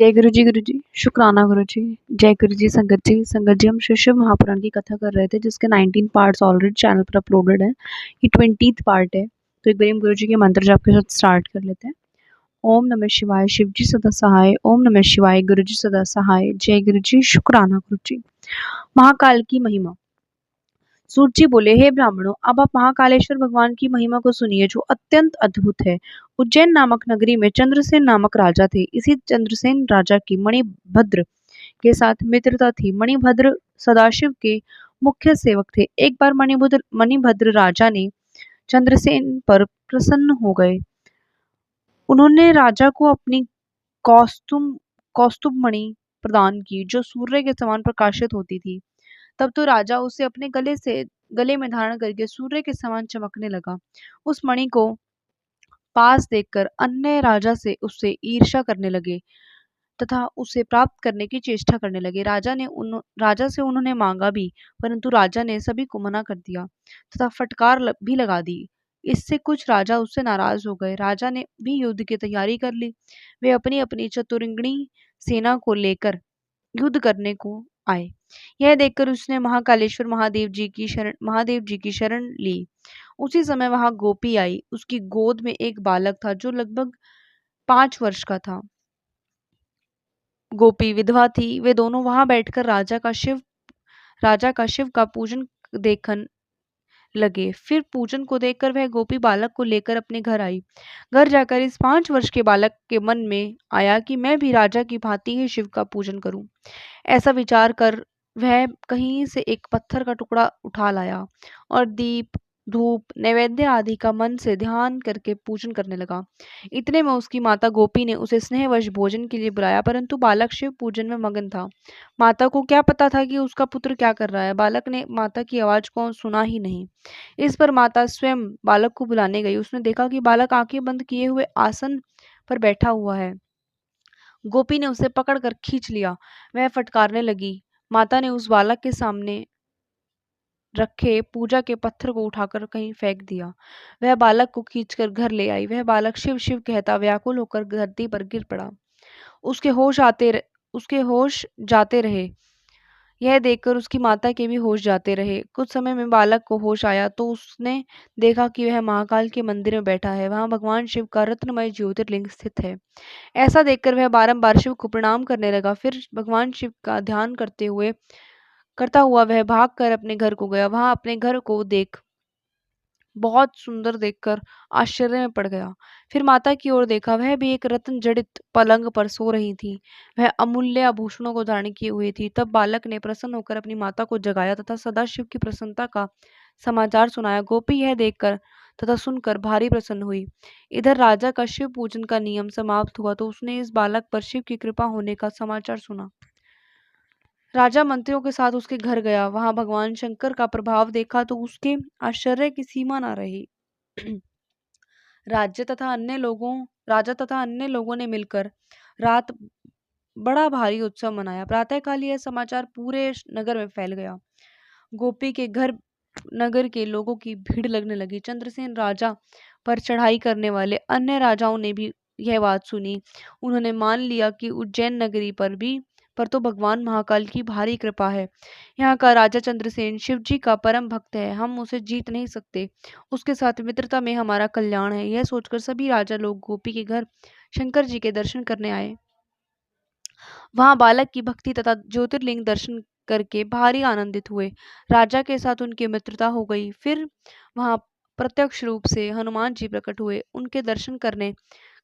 जय गुरु जी, गुरु जी। शुक्राना गुरु जी। जय गुरु जी, संगत जी। संगत जी, हम शिव शिव महापुराण की कथा कर रहे थे जिसके 19 पार्ट्स ऑलरेडी चैनल पर अपलोडेड हैं। ये 20th पार्ट है। तो एक बारी हम गुरु जी के मंत्र जाप के साथ स्टार्ट कर लेते हैं। ओम नमः शिवाय, शिव जी सदा सहाय। ओम नमः शिवाय, गुरु जी सदा सहाय। जय गुरु जी, शुक्राना गुरु जी। महाकाल की महिमा। सूत जी बोले, हे ब्राह्मणों, अब आप महाकालेश्वर भगवान की महिमा को सुनिए जो अत्यंत अद्भुत है। उज्जैन नामक नगरी में चंद्रसेन नामक राजा थे। इसी चंद्रसेन राजा की मणिभद्र के साथ मित्रता थी। मणिभद्र सदाशिव के मुख्य सेवक थे। एक बार मणिभद्र राजा ने चंद्रसेन पर प्रसन्न हो गए। उन्होंने राजा को अपनी कौस्तुम कौस्तुभ मणि प्रदान की जो सूर्य के समान प्रकाशित होती थी। तब तो राजा उसे अपने गले में धारण करके सूर्य के समान चमकने लगा। उस मणि को पास देखकर अन्य राजा से उससे ईर्ष्या करने लगे तथा उसे प्राप्त करने की चेष्टा करने लगे। राजा से उन्होंने मांगा भी, परंतु राजा ने सभी को मना कर दिया तथा भी लगा दी। इससे कुछ राजा उससे नाराज हो गए। राजा ने भी युद्ध की तैयारी कर ली। वे अपनी अपनी चतुरंगिणी सेना को लेकर युद्ध करने को आए। यह देखकर उसने महादेव जी की शरण ली। उसी समय वहां गोपी आई। उसकी गोद में एक बालक था जो लगभग 5 वर्ष का था। गोपी विधवा थी। वे दोनों वहां बैठकर राजा का शिव का पूजन देखन लगे। फिर पूजन को देखकर वह गोपी बालक को लेकर अपने घर आई। घर जाकर इस 5 वर्ष के बालक के मन में आया कि मैं भी राजा की भांति ही शिव का पूजन करूं। ऐसा विचार कर वह कहीं से एक पत्थर का टुकड़ा उठा लाया और दीप धूप नैवेद्य आदि का मन से ध्यान करके पूजन करने लगा। इतने में उसकी माता गोपी ने उसे स्नेहवश भोजन के लिए बुलाया, परंतु बालक शिव पूजन में मगन था। माता को क्या पता था कि उसका पुत्र क्या कर रहा है। बालक ने माता की आवाज को सुना ही नहीं। इस पर माता स्वयं बालक को बुलाने गई। उसने देखा कि बालक आंखें बंद किए हुए आसन पर बैठा हुआ है। गोपी ने उसे पकड़कर खींच लिया। वह फटकारने लगी। माता ने उस बालक के सामने रखे पूजा के पत्थर को उठाकर कहीं फेंक दिया। वह बालक को खींचकर घर ले आई। वह बालक शिव शिव कहता व्याकुल होकर धरती पर गिर पड़ा। उसके उसके होश जाते रहे। यह देखकर उसकी माता के भी होश जाते रहे। कुछ समय में बालक को होश आया तो उसने देखा कि वह महाकाल के मंदिर में बैठा है। वहां भगवान शिव का रत्नमय ज्योतिर्लिंग स्थित है। ऐसा देखकर वह बारंबार शिव को प्रणाम करने लगा। फिर भगवान शिव का ध्यान करता हुआ वह भागकर अपने घर को गया। वहां अपने घर को बहुत सुंदर देखकर आश्चर्य में पड़ गया। फिर माता की ओर देखा। वह भी एक रत्न जड़ित पलंग पर सो रही थी। वह अमूल्य आभूषणों को धारण किए हुई थी। तब बालक ने प्रसन्न होकर अपनी माता को जगाया तथा सदाशिव की प्रसन्नता का समाचार सुनाया। गोपी यह देखकर तथा सुनकर भारी प्रसन्न हुई। इधर राजा का शिव पूजन का नियम समाप्त हुआ तो उसने इस बालक पर शिव की कृपा होने का समाचार सुना। राजा मंत्रियों के साथ उसके घर गया। वहां भगवान शंकर का प्रभाव देखा तो उसके आश्चर्य की सीमा न रही। राजा तथा अन्य लोगों ने मिलकर रात बड़ा भारी उत्सव मनाया। प्रातःकाल यह समाचार पूरे नगर में फैल गया। गोपी के घर नगर के लोगों की भीड़ लगने लगी। चंद्रसेन राजा पर चढ़ाई करने वाले अन्य राजाओं ने भी यह बात सुनी। उन्होंने मान लिया कि उज्जैन नगरी पर तो भगवान महाकाल की भारी कृपा है। यहाँ का राजा चंद्रसेन शिव जी का परम भक्त है। हम उसे जीत नहीं सकते। उसके साथ मित्रता में हमारा कल्याण है। यह सोचकर सभी राजा लोग गोपी के घर शंकर जी के दर्शन करने आए। वहां बालक की भक्ति तथा ज्योतिर्लिंग दर्शन करके भारी आनंदित हुए। राजा के साथ उनकी मित्रता हो गई। फिर वहां प्रत्यक्ष रूप से हनुमान जी प्रकट हुए। उनके दर्शन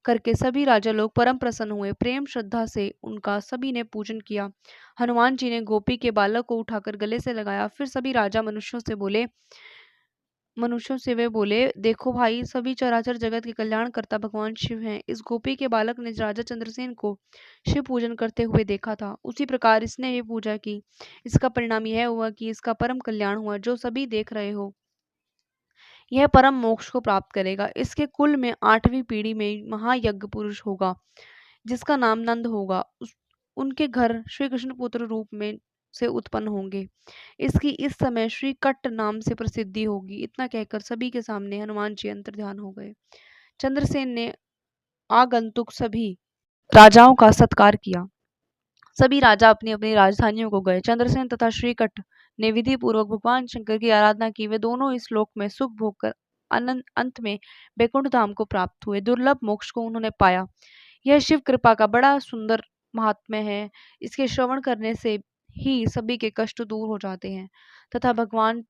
करके सभी राजा लोग परम प्रसन्न हुए। प्रेम श्रद्धा से उनका सभी ने पूजन किया। हनुमान जी ने गोपी के बालक को उठाकर गले से लगाया। फिर सभी राजा मनुष्यों से वे बोले, देखो भाई, सभी चराचर जगत के कल्याण करता भगवान शिव हैं। इस गोपी के बालक ने राजा चंद्रसेन को शिव पूजन करते हुए देखा था। उसी प्रकार इसने भी पूजा की। इसका परिणाम यह हुआ कि इसका परम कल्याण हुआ। जो सभी देख रहे हो, यह परम मोक्ष को प्राप्त करेगा। इसके कुल में 8वीं पीढ़ी में महायज्ञ पुरुष होगा जिसका नाम नंद होगा। उनके घर श्री कृष्ण पुत्र रूप में से उत्पन्न होंगे। इसकी इस समय श्री कट्ट नाम से प्रसिद्धि होगी। इतना कहकर सभी के सामने हनुमान जी अंतर्ध्यान हो गए। चंद्रसेन ने आगंतुक सभी राजाओं का सत्कार किया। सभी राजा अपनी अपनी राजधानियों को गए। चंद्रसेन तथा श्रीकंठ ने विधि पूर्वक भगवान शंकर की आराधना की। वे दोनों इस लोक में सुख भोग कर अंत में बैकुंठ धाम को प्राप्त हुए। दुर्लभ मोक्ष को उन्होंने पाया। यह शिव कृपा का बड़ा सुंदर महात्म्य है। इसके श्रवण करने से ही सभी के कष्ट दूर हो जाते हैं तथा भगवान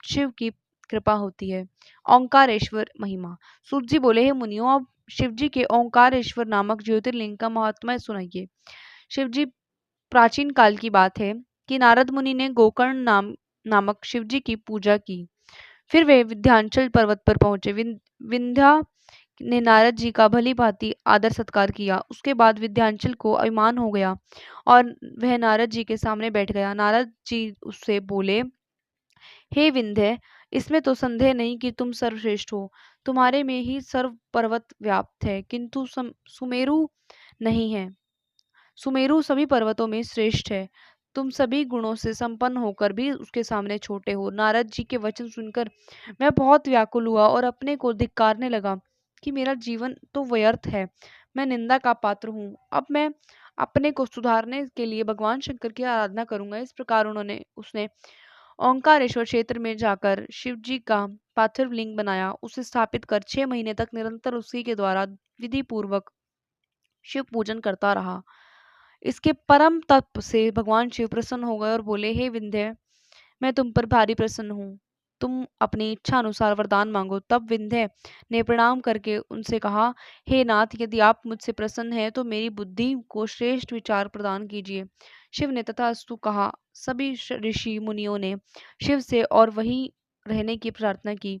शिव की कृपा होती है। ओंकारेश्वर महिमा। सूत जी बोले, हे मुनियों, अब शिव जी के ओंकारेश्वर नामक ज्योतिर्लिंग का महात्म्य सुनाइए। शिव जी प्राचीन काल की बात है कि नारद मुनि ने गोकर्ण नामक शिव जी की पूजा की। फिर वे विंध्याचल पर्वत पर पहुंचे। विंध्या ने नारद जी का भली भांति आदर सत्कार किया। उसके बाद विंध्याचल को अभिमान हो गया और वह नारद जी के सामने बैठ गया। नारद जी उससे बोले, हे विंध्य, इसमें तो संदेह नहीं कि तुम सर्वश्रेष्ठ हो। तुम्हारे में ही सर्व पर्वत व्याप्त है, किंतु सुमेरु नहीं है। सुमेरु सभी पर्वतों में श्रेष्ठ है। तुम सभी गुणों से संपन्न होकर भी उसके सामने छोटे हो। नारद जी के वचन सुनकर मैं बहुत व्याकुल हुआ और अपने को धिक्कारने लगा कि मेरा जीवन तो व्यर्थ है, मैं निंदा का पात्र हूँ। अब मैं अपने को सुधारने के लिए भगवान शंकर की आराधना करूंगा। इस प्रकार उसने ओंकारेश्वर क्षेत्र में जाकर शिव जी का पार्थिव लिंग बनाया। उसे स्थापित कर 6 महीने तक निरंतर उसी के द्वारा विधि पूर्वक शिव पूजन करता रहा। इसके परम तप से भगवान शिव प्रसन्न हो गए और बोले, हे विंध्य, मैं तुम पर भारी प्रसन्न हूँ। तुम अपनी इच्छा अनुसार वरदान मांगो। तब विंध्य ने प्रणाम करके उनसे कहा, हे नाथ, यदि आप मुझसे प्रसन्न हैं तो मेरी बुद्धि को श्रेष्ठ विचार प्रदान कीजिए। शिव ने तथास्तु कहा। सभी ऋषि मुनियों ने शिव से और वहीं रहने की प्रार्थना की।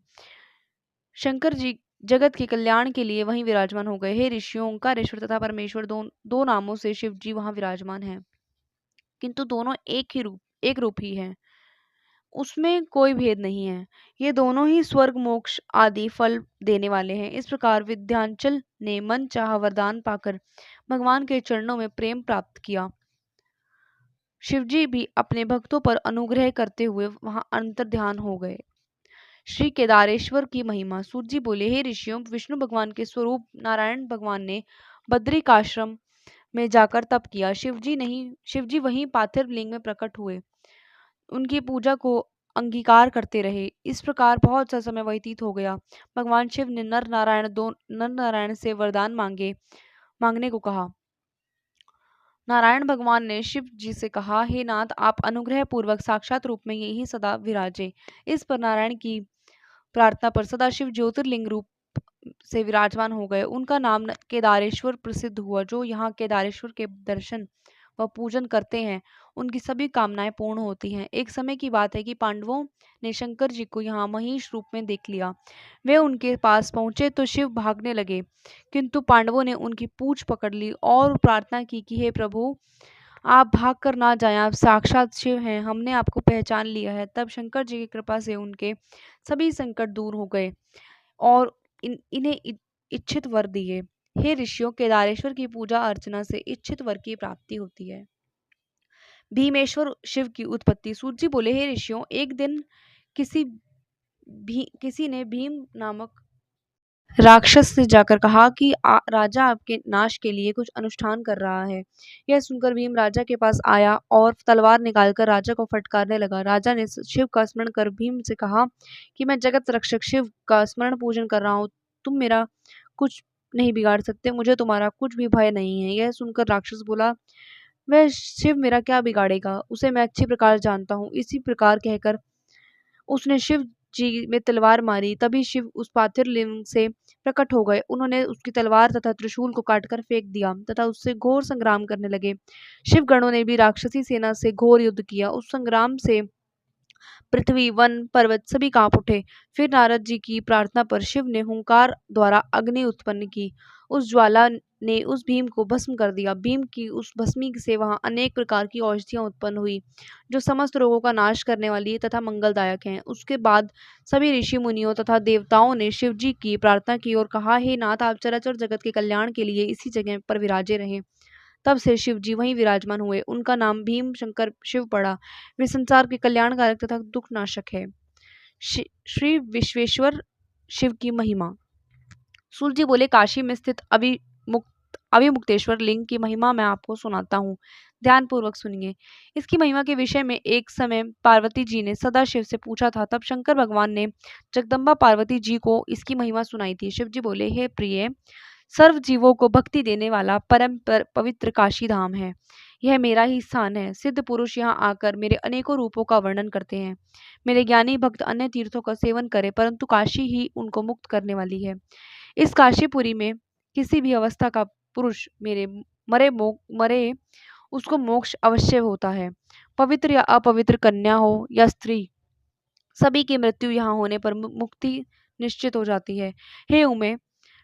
शंकर जी जगत के कल्याण के लिए वहीं विराजमान हो गए। हे ऋषियों, ओंकारेश्वर तथा परमेश्वर दो नामों से शिव जी वहां विराजमान हैं, किंतु दोनों एक रूप ही हैं। उसमें कोई भेद नहीं है। ये दोनों ही स्वर्ग मोक्ष आदि फल देने वाले हैं। इस प्रकार विंध्याचल ने मन चाहा वरदान पाकर भगवान के चरणों में प्रेम प्राप्त किया। शिवजी भी अपने भक्तों पर अनुग्रह करते हुए वहां अंतर्ध्यान हो गए। श्री केदारेश्वर की महिमा। सूत जी बोले, हे ऋषियों, विष्णु भगवान के स्वरूप नारायण भगवान ने बद्रिकाश्रम में जाकर तप किया। शिवजी वहीं पार्थिव लिंग में प्रकट हुए। उनकी पूजा को अंगीकार करते रहे। इस प्रकार बहुत सा समय व्यतीत हो गया। भगवान शिव ने नर नारायण से वरदान मांगने को कहा। नारायण भगवान ने शिव जी से कहा, हे नाथ, आप अनुग्रह पूर्वक साक्षात रूप में यही सदा विराजे। इस पर नारायण की प्रार्थना पर सदाशिव ज्योतिर्लिंग रूप से विराजमान हो गए। उनका नाम केदारेश्वर प्रसिद्ध हुआ। जो यहाँ केदारेश्वर के दर्शन व पूजन करते हैं, उनकी सभी कामनाएं पूर्ण होती हैं। एक समय की बात है कि पांडवों ने शंकर जी को यहाँ महिष रूप में देख लिया। वे उनके पास पहुंचे तो शिव भागने लगे, किंतु पांडवों ने उनकी पूंछ पकड़ ली और प्रार्थना की कि हे प्रभु, आप भाग कर ना जाएं, आप साक्षात शिव हैं, हमने आपको पहचान लिया है। तब शंकर जी की कृपा से उनके सभी संकट दूर हो गए और इन्हें इच्छित वर दिए। हे ऋषियों, केदारेश्वर की पूजा अर्चना से इच्छित वर की प्राप्ति होती है। भीमेश्वर शिव की उत्पत्ति। सूत जी बोले, हे ऋषियों, एक दिन किसी ने भीम नामक राक्षस से जाकर कहा कि राजा आपके नाश के लिए कुछ अनुष्ठान कर रहा है। यह सुनकर भीम राजा के पास आया और तलवार निकालकर राजा को फटकारने लगा। राजा ने शिव का स्मरण कर भीम से कहा कि मैं जगत रक्षक शिव का स्मरण पूजन कर रहा हूँ, तुम मेरा कुछ नहीं बिगाड़ सकते, मुझे तुम्हारा कुछ भी भय नहीं है। यह सुनकर राक्षस बोला, वह शिव मेरा क्या बिगाड़ेगा, उसे मैं अच्छी प्रकार जानता हूँ। इसी प्रकार कहकर उसने शिव जी में तलवार मारी। तभी शिव उस पार्थिव लिंग से प्रकट हो गए। उन्होंने उसकी तलवार तथा त्रिशूल को काटकर फेंक दिया तथा उससे घोर संग्राम करने लगे। शिव गणों ने भी राक्षसी सेना से घोर युद्ध किया। उस संग्राम से पृथ्वी, वन, पर्वत सभी कांप उठे। फिर नारद जी की प्रार्थना पर शिव ने हुंकार द्वारा अग्नि उत्पन्न की। उस ज्वाला ने उस भीम को भस्म कर दिया। भीम की उस भस्मी से वहां अनेक प्रकार की औषधियां उत्पन्न हुई, जो समस्त रोगों का नाश करने वाली तथा मंगलदायक हैं। उसके बाद सभी ऋषि मुनियों तथा देवताओं ने शिव जी की प्रार्थना की और कहा, हे नाथ, आप चराचर जगत के कल्याण के लिए इसी जगह पर विराजे रहें। तब से शिव जी वहीं विराजमान हुए। उनका नाम भीम शंकर शिव पड़ा। वे संसार के कल्याणकारक तथा दुख नाशक है। श्री विश्वेश्वर शिव की महिमा। सूर्य जी बोले, काशी में स्थित अभिमुक्त अविमुक्तेश्वर लिंग की महिमा मैं आपको सुनाता हूँ, ध्यानपूर्वक सुनिए। इसकी महिमा के विषय में एक समय पार्वती जी ने सदाशिव से पूछा था। तब शंकर भगवान ने जगदम्बा पार्वती जी को इसकी महिमा सुनाई थी। शिव जी बोले, हे प्रिय, सर्व जीवों को भक्ति देने वाला परम पवित्र काशी धाम है। यह मेरा ही स्थान है। सिद्ध पुरुष यहाँ आकर मेरे अनेकों रूपों का वर्णन करते हैं। मेरे ज्ञानी भक्त अन्य तीर्थों का सेवन करे, परंतु काशी ही उनको मुक्त करने वाली है। इस काशीपुरी में किसी भी अवस्था का पुरुष मेरे मरे उसको मोक्ष अवश्य होता है। पवित्र या अपवित्र, कन्या हो या स्त्री, सभी की मृत्यु यहाँ होने पर मुक्ति निश्चित हो जाती है। हे उमे,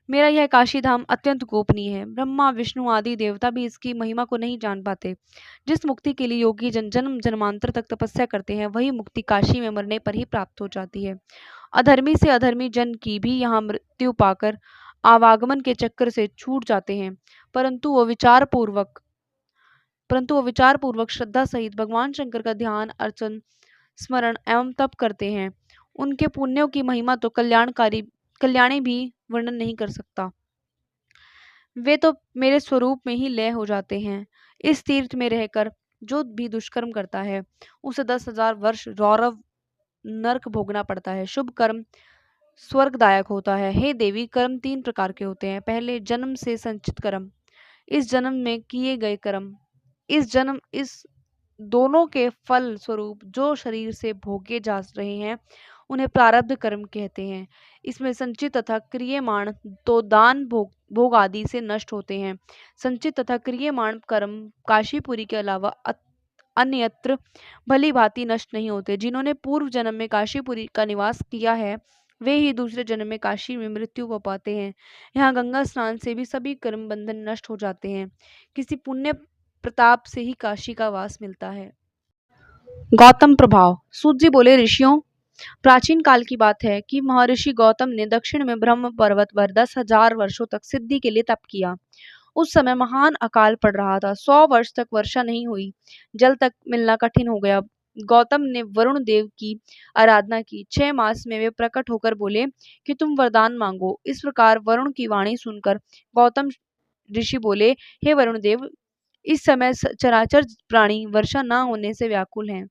मेरा यह काशी धाम अत्यंत गोपनीय है। ब्रह्मा, विष्णु आदि देवता भी इसकी महिमा को नहीं जान पाते। जिस मुक्ति के लिए योगी जन जन्म जन्मांतर तक तपस्या करते हैं, वही मुक्ति काशी में मरने पर ही प्राप्त हो जाती है। अधर्मी से अधर्मी जन की भी यहाँ मृत्यु पाकर आवागमन के चक्कर से छूट जाते हैं, परंतु वो विचार पूर्वक श्रद्धा सहित भगवान शंकर का ध्यान, अर्चन, स्मरण एवं तप करते हैं। उनके पुण्यों की महिमा तो कल्याणी भी वर्णन नहीं कर सकता। वे तो मेरे स्वरूप में ही लय हो जाते हैं। इस तीर्थ में रहकर जो भी दुष्कर्म करता है, उसे 10,000 वर्ष रौरव नरक भोगना पड़ता है। शुभ कर्म स्वर्गदायक होता है। हे देवी, कर्म 3 प्रकार के होते हैं। पहले, जन्म से संचित कर्म, इस जन्म में किए गए कर्म। इस दोनों के फल स्वरूप जो शरीर से भोगे जा रहे हैं, उन्हें प्रारब्ध कर्म कहते हैं। इसमें संचित तथा क्रियमाण तो दान भोग आदि से नष्ट होते हैं। संचित तथा क्रियमाण कर्म काशीपुरी के अलावा अन्यत्र भली भांति नष्ट नहीं होते। जिन्होंने पूर्व जन्म में काशीपुरी का निवास किया है, वे ही दूसरे जन्म में काशी में मृत्यु को पाते हैं। यहाँ गंगा स्नान से भी सभी कर्म बंधन नष्ट हो जाते हैं। किसी पुण्य प्रताप से ही काशी का वास मिलता है। गौतम प्रभाव। सूत जी बोले, ऋषियों, प्राचीन काल की बात है कि महर्षि गौतम ने दक्षिण में ब्रह्म पर्वत पर 10,000 वर्षों तक सिद्धि के लिए तप किया। उस समय महान अकाल पड़ रहा था। 100 वर्ष तक वर्षा नहीं हुई। जल तक मिलना कठिन हो गया। गौतम ने वरुण देव की आराधना की। 6 मास में वे प्रकट होकर बोले कि तुम वरदान मांगो। इस प्रकार वरुण की वाणी सुनकर गौतम ऋषि बोले, हे वरुण देव, इस समय चराचर प्राणी वर्षा न होने से व्याकुल हैं।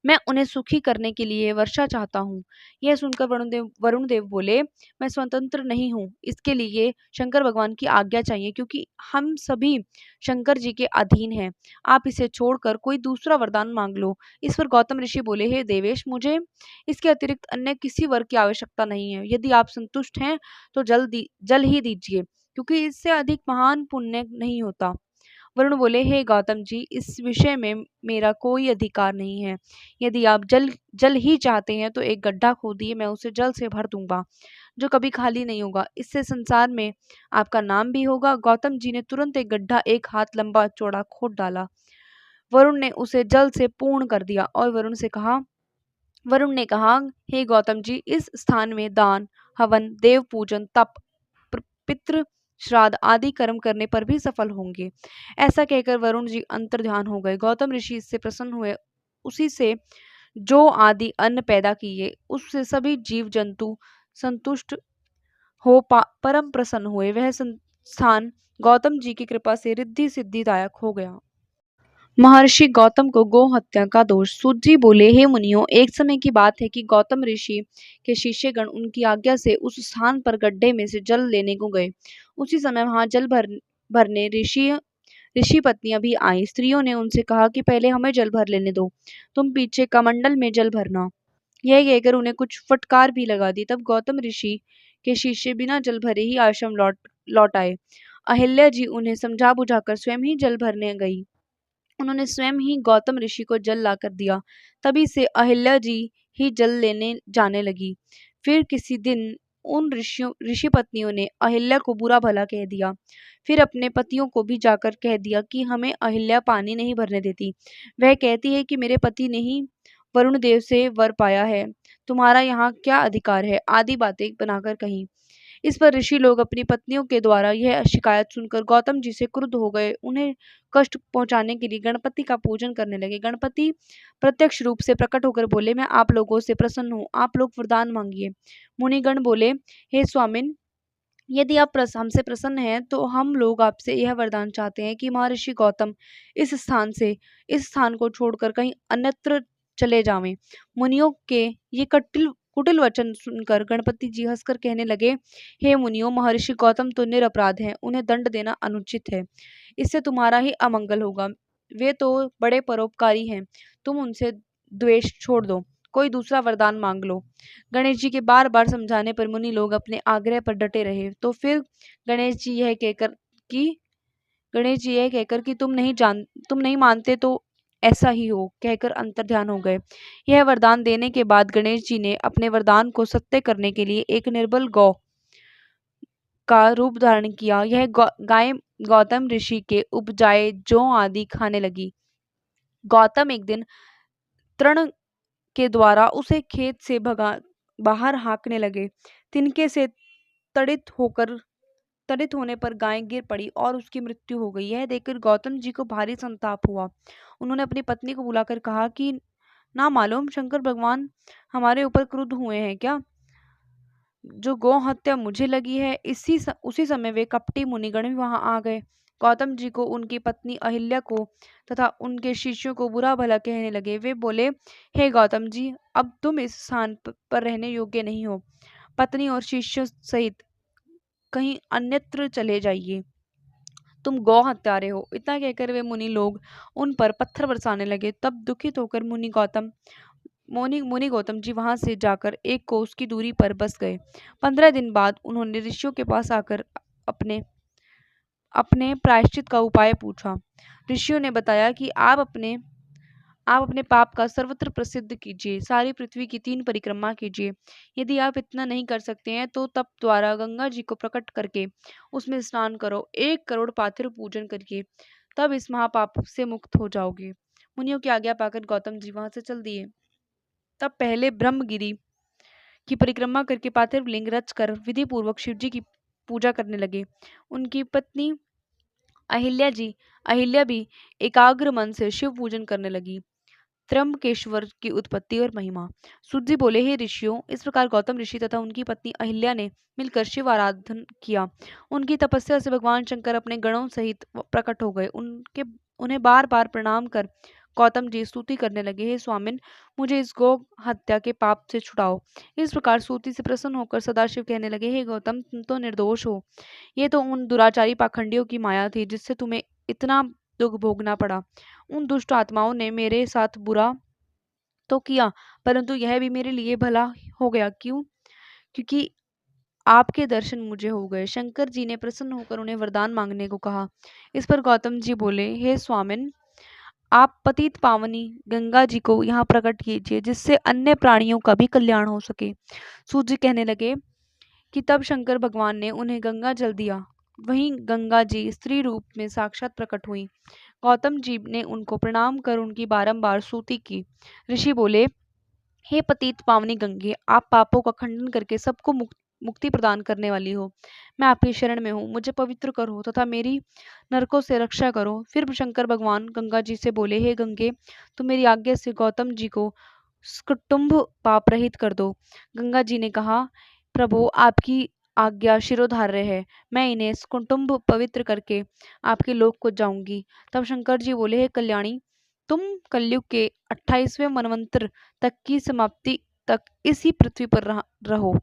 मैं उन्हें सुखी करने के लिए वर्षा चाहता हूँ। यह सुनकर वरुण देव बोले, मैं स्वतंत्र नहीं हूँ। इसके लिए शंकर भगवान की आज्ञा चाहिए, क्योंकि हम सभी शंकर जी के अधीन हैं। आप इसे छोड़कर कोई दूसरा वरदान मांग लो। इस पर गौतम ऋषि बोले, हे देवेश, मुझे इसके अतिरिक्त अन्य किसी वर की आवश्यकता नहीं है। यदि आप संतुष्ट हैं तो जल ही दीजिए, क्योंकि इससे अधिक महान पुण्य नहीं होता। वरुण बोले, हे गौतम जी, इस विषय में मेरा कोई अधिकार नहीं है। यदि आप जल ही चाहते हैं तो एक गड्ढा खोदिए, मैं उसे जल से भर दूंगा, जो कभी खाली नहीं होगा। इससे संसार में आपका नाम भी होगा। गौतम जी ने तुरंत एक गड्ढा 1 हाथ लंबा चौड़ा खोद डाला। वरुण ने उसे जल से पूर्ण कर दिया और वरुण ने कहा, हे गौतम जी, इस स्थान में दान, हवन, देव पूजन, तप, पितृ श्राद्ध आदि कर्म करने पर भी सफल होंगे। ऐसा कहकर वरुण जी अंतर्ध्यान हो गए। गौतम ऋषि इससे प्रसन्न हुए। उसी से जो आदि अन्न पैदा किए, उससे सभी जीव जंतु संतुष्ट हो परम प्रसन्न हुए। वह स्थान गौतम जी की कृपा से रिद्धि सिद्धिदायक हो गया। महर्षि गौतम को गो हत्या का दोष। सूत जी बोले, हे मुनियों, एक समय की बात है कि गौतम ऋषि के शिष्यगण उनकी आज्ञा से उस स्थान पर गड्ढे में से जल लेने को गए। उसी समय वहां जल भरने ऋषि पत्नियां भी आई। स्त्रियों ने उनसे कहा कि पहले हमें जल भर लेने दो, तुम पीछे कमंडल में जल भरना। यह कहकर उन्हें कुछ फटकार भी लगा दी। तब गौतम ऋषि के शिष्य बिना जल भरे ही आश्रम लौट आए। अहिल्या जी उन्हें समझा बुझाकर स्वयं ही जल भरने गई। उन्होंने स्वयं ही गौतम ऋषि को जल लाकर दिया। तभी से अहिल्या जी ही जल लेने जाने लगी। फिर किसी दिन उन ऋषि पत्नियों ने अहिल्या को बुरा भला कह दिया। फिर अपने पतियों को भी जाकर कह दिया कि हमें अहिल्या पानी नहीं भरने देती। वह कहती है कि मेरे पति ने ही वरुण देव से वर पाया है, तुम्हारा यहाँ क्या अधिकार है, आदि बातें बनाकर कही। इस पर ऋषि लोग अपनी पत्नियों के द्वारा यह शिकायत सुनकर गौतम जी से क्रुद्ध हो गए। उन्हें कष्ट पहुंचाने के लिए गणपति का पूजन करने लगे। गणपति प्रत्यक्ष रूप से प्रकट होकर बोले, मैं आप लोगों से प्रसन्न हूँ, आप लोग वरदान मांगिए। मुनिगण बोले, हे स्वामिन, यदि आप हमसे प्रसन्न हैं तो हम लोग आपसे यह वरदान चाहते हैं कि महर्षि गौतम इस स्थान को छोड़कर कहीं अन्यत्र चले जावें। मुनियों के ये कटिल कुटिल वचन सुनकर गणपति जी हंसकर कहने लगे, हे मुनियों, महर्षि गौतम तो निरपराध हैं, उन्हें दंड देना अनुचित है। इससे तुम्हारा ही अमंगल होगा। वे तो बड़े परोपकारी हैं, तुम उनसे द्वेष छोड़ दो, कोई दूसरा वरदान मांग लो। गणेश जी के बार बार समझाने पर मुनि लोग अपने आग्रह पर डटे रहे। तो फिर गणेश जी यह कहकर कि तुम नहीं मानते तो ऐसा ही हो, कहकर अंतर्ध्यान हो गए। यह वरदान देने के बाद गणेश जी ने अपने वरदान को सत्य करने के लिए एक निर्बल गौ का रूप धारण किया। यह गाय गौतम ऋषि के उपजाए जौ आदि खाने लगी। गौतम एक दिन तृण के द्वारा उसे खेत से बाहर हाँकने लगे। तिनके से तड़ित होकर तड़ित होने पर गाय गिर पड़ी और उसकी मृत्यु हो गई। यह देखकर गौतम जी को भारी संताप हुआ। उन्होंने अपनी पत्नी को बुलाकर कहा कि ना मालूम शंकर भगवान हमारे ऊपर क्रुद्ध हुए हैं क्या, जो गौ हत्या मुझे लगी है। उसी समय वे कपटी मुनिगण भी वहां आ गए। गौतम जी को, उनकी पत्नी अहिल्या को तथा उनके शिष्यों को बुरा भला कहने लगे। वे बोले, हे गौतम जी, अब तुम इस स्थान पर रहने योग्य नहीं हो। पत्नी और शिष्यों सहित कहीं अन्यत्र चले जाइए, तुम गौ हत्यारे हो। इतना कहकर वे मुनि लोग उन पर पत्थर बरसाने लगे। तब दुखित होकर मुनि गौतम जी वहां से जाकर एक कोस की दूरी पर बस गए। 15 दिन बाद उन्होंने ऋषियों के पास आकर अपने अपने प्रायश्चित का उपाय पूछा। ऋषियों ने बताया कि आप अपने पाप का सर्वत्र प्रसिद्ध कीजिए, सारी पृथ्वी की 3 परिक्रमा कीजिए। यदि आप इतना नहीं कर सकते हैं तो तप द्वारा गंगा जी को प्रकट करके उसमें स्नान करो, 1 करोड़ पाथिर पूजन करके, तब इस महापाप से मुक्त हो जाओगे। मुनियों की आज्ञा पाकर गौतम जी वहां से चल दिए। तब पहले ब्रह्मगिरी की परिक्रमा करके पार्थिव लिंग रच कर विधि पूर्वक शिव जी की पूजा करने लगे। उनकी पत्नी अहिल्या भी एकाग्र मन से शिव पूजन करने लगी। त्र्यंबकेश्वर की उत्पत्ति और महिमा। सूत जी बोले, हे ऋषियों, इस प्रकार गौतम ऋषि तथा उनकी पत्नी अहिल्या ने मिलकर शिव आराधन किया। उनकी तपस्या से भगवान शंकर अपने गणों सहित प्रकट हो गए। उन्हें बार बार प्रणाम कर गौतम जी स्तुति करने लगे, हे स्वामिन, मुझे इस गौ हत्या के पाप से छुड़ाओ। इस प्रकार स्तुति से प्रसन्न होकर सदाशिव कहने लगे, हे गौतम, तुम तो निर्दोष हो। ये तो उन दुराचारी पाखंडियों की माया थी जिससे तुम्हें इतना दुख भोगना पड़ा। उन दुष्ट आत्माओं ने मेरे साथ बुरा तो किया, परंतु यह भी मेरे लिए भला हो गया। क्यों? क्योंकि आपके दर्शन मुझे हो गए। शंकर जी ने प्रसन्न होकर उन्हें वरदान मांगने को कहा। इस पर गौतम जी बोले, हे स्वामिन, आप पतित पावनी गंगा जी को यहाँ प्रकट कीजिए, जिससे अन्य प्राणियों का भी कल्याण हो सके। सूत जी कहने लगे कि तब शंकर भगवान ने उन्हें गंगा जल दिया। वहीं गंगा जी स्त्री रूप में साक्षात प्रकट हुई। गौतम जी ने उनको प्रणाम कर उनकी बारंबार स्तुति की। ऋषि बोले, हे पतित पावनी गंगे, आप पापों का खंडन करके सबको मुक्ति प्रदान करने वाली हो। मैं आपकी शरण में हूँ, मुझे पवित्र करो तथा मेरी नरकों से रक्षा करो। फिर शंकर भगवान गंगा जी से बोले, हे गंगे, तुम मेरी आज्ञा से गौतम जी को स्कुटुम्भ पाप रहित कर दो। गंगा जी ने कहा, प्रभु, आपकी आज्ञा शिरोधार्य है, मैं इन्हें स्कुटुम्भ पवित्र करके आपके लोक को जाऊंगी। तब शंकर जी बोले, हे कल्याणी, तुम कलयुग के 28वें मनवंतर तक की समाप्ति तक इसी पृथ्वी पर रहो।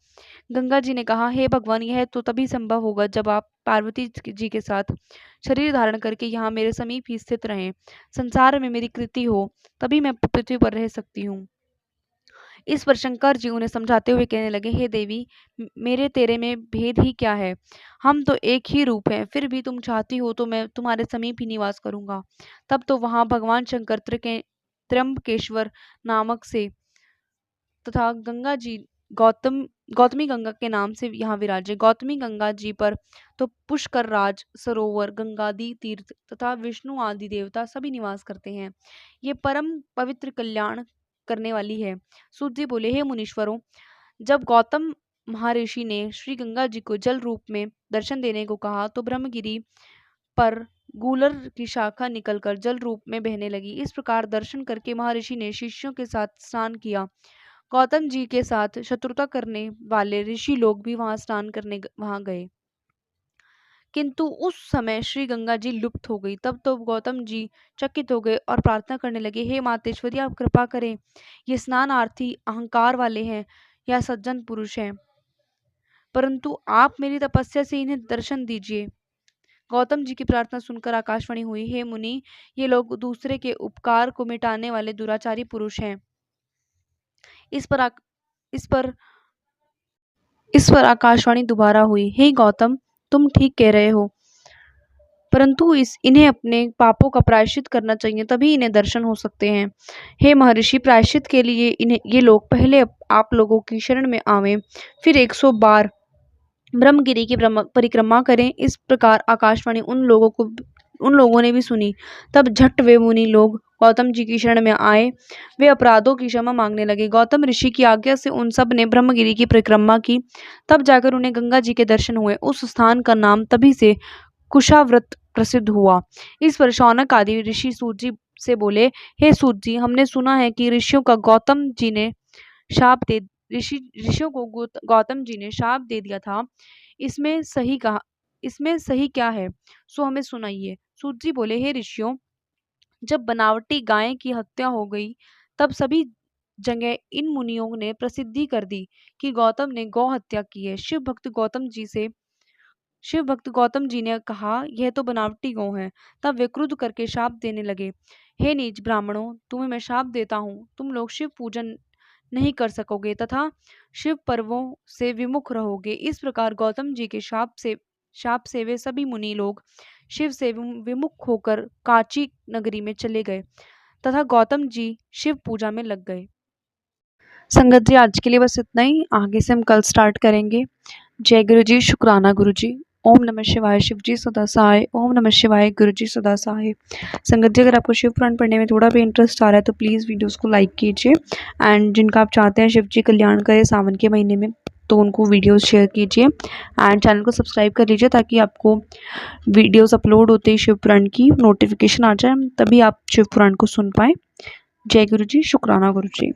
गंगा जी ने कहा, हे भगवान, यह तो तभी संभव होगा जब आप पार्वती जी के साथ शरीर धारण करके यहाँ मेरे समीप ही स्थित रहें। संसार में मेरी कृति हो, तभी मैं पृथ्वी पर रह सकती हूँ। इस पर शंकर जी उन्हें समझाते हुए कहने लगे, हे देवी, मेरे तेरे में भेद ही क्या है? हम तो एक ही रूप हैं, फिर भी तुम चाहती हो तो मैं तुम्हारे समीप ही निवास करूंगा। तब तो वहां भगवान शंकर त्र्यंबकेश्वर नामक से तथा गंगा जी गौतमी गंगा के नाम से यहाँ विराजे। गौतमी गंगा जी पर तो पुष्कर राज सरोवर, गंगादि तीर्थ तथा विष्णु आदि देवता सभी निवास करते हैं। ये परम पवित्र कल्याण करने वाली है। सूत जी बोले, हे मुनीश्वरों, जब गौतम महर्षि ने श्री गंगा जी को जल रूप में दर्शन देने को कहा तो ब्रह्मगिरी पर गूलर की शाखा निकलकर जल रूप में बहने लगी। इस प्रकार दर्शन करके महर्षि ने शिष्यों के साथ स्नान किया। गौतम जी के साथ शत्रुता करने वाले ऋषि लोग भी वहां स्नान करने वहां गए। किंतु उस समय श्री गंगा जी लुप्त हो गई। तब तो गौतम जी चकित हो गए और प्रार्थना करने लगे, हे मातेश्वरी आप कृपा करें, ये स्नानार्थी अहंकार वाले हैं या सज्जन पुरुष हैं, परंतु आप मेरी तपस्या से इन्हें दर्शन दीजिए। गौतम जी की प्रार्थना सुनकर आकाशवाणी हुई, हे मुनि, ये लोग दूसरे के उपकार को मिटाने वाले दुराचारी पुरुष हैं। इस पर आक- इस पर इस पर आकाशवाणी दोबारा हुई, हे गौतम, तुम ठीक कह रहे हो, परंतु इन्हें अपने पापों का प्रायश्चित करना चाहिए, तभी इन्हें दर्शन हो सकते हैं। हे महर्षि, प्रायश्चित के लिए इन्हें ये लोग पहले आप लोगों की शरण में आवें, फिर 100 बार ब्रह्मगिरी की परिक्रमा करें। इस प्रकार आकाशवाणी उन लोगों ने भी सुनी। तब झट वे मुनि लोग गौतम जी की शरण में आए, वे अपराधों की क्षमा मांगने लगे। गौतम ऋषि की आज्ञा से उन सब ने ब्रह्मगिरी की परिक्रमा की, तब जाकर उन्हें गंगा जी के दर्शन हुए। उस स्थान का नाम तभी से कुशाव्रत प्रसिद्ध हुआ। इस पर शौनक आदि ऋषि सूत जी से बोले, हे सूत जी, हमने सुना है कि ऋषियों को गौतम जी ने गौतम जी ने शाप दे दिया था। इसमें सही क्या है, सो हमें सुनाइए। सूत जी बोले, हे ऋषियों, जब बनावटी गाय की हत्या हो गई, तब सभी जगह इन मुनियों ने प्रसिद्धि कर दी कि गौतम ने गौ हत्या की है। शिव भक्त गौतम जी ने कहा, यह तो बनावटी गौ है। तब वे क्रुद्ध करके शाप देने लगे, हे नीच ब्राह्मणों, तुम्हें मैं शाप देता हूँ, तुम लोग शिव पूजन नहीं कर सकोगे तथा शिव पर्वों से विमुख रहोगे। इस प्रकार गौतम जी के शाप से वे सभी मुनि लोग शिव से विमुख होकर काची नगरी में चले गए तथा गौतम जी शिव पूजा में लग गए। संगत जी, आज के लिए बस इतना ही, आगे से हम कल स्टार्ट करेंगे। जय गुरु जी, शुक्राना गुरु जी। ओम नमः शिवाय, शिव जी सदा सहाय। ओम नमः शिवाय, गुरु जी सदा सहाय। संगत जी, अगर आपको शिव पुराण पढ़ने में थोड़ा भी इंटरेस्ट आ रहा है तो प्लीज़ वीडियोस को लाइक कीजिए, एंड जिनका आप चाहते हैं शिव जी कल्याण करें सावन के महीने में, तो उनको वीडियोस शेयर कीजिए, एंड चैनल को सब्सक्राइब कर लीजिए ताकि आपको वीडियोस अपलोड होते ही शिव पुराण की नोटिफिकेशन आ जाए, तभी आप शिव पुराण को सुन पाएँ। जय गुरु जी, शुक्राना गुरु जी।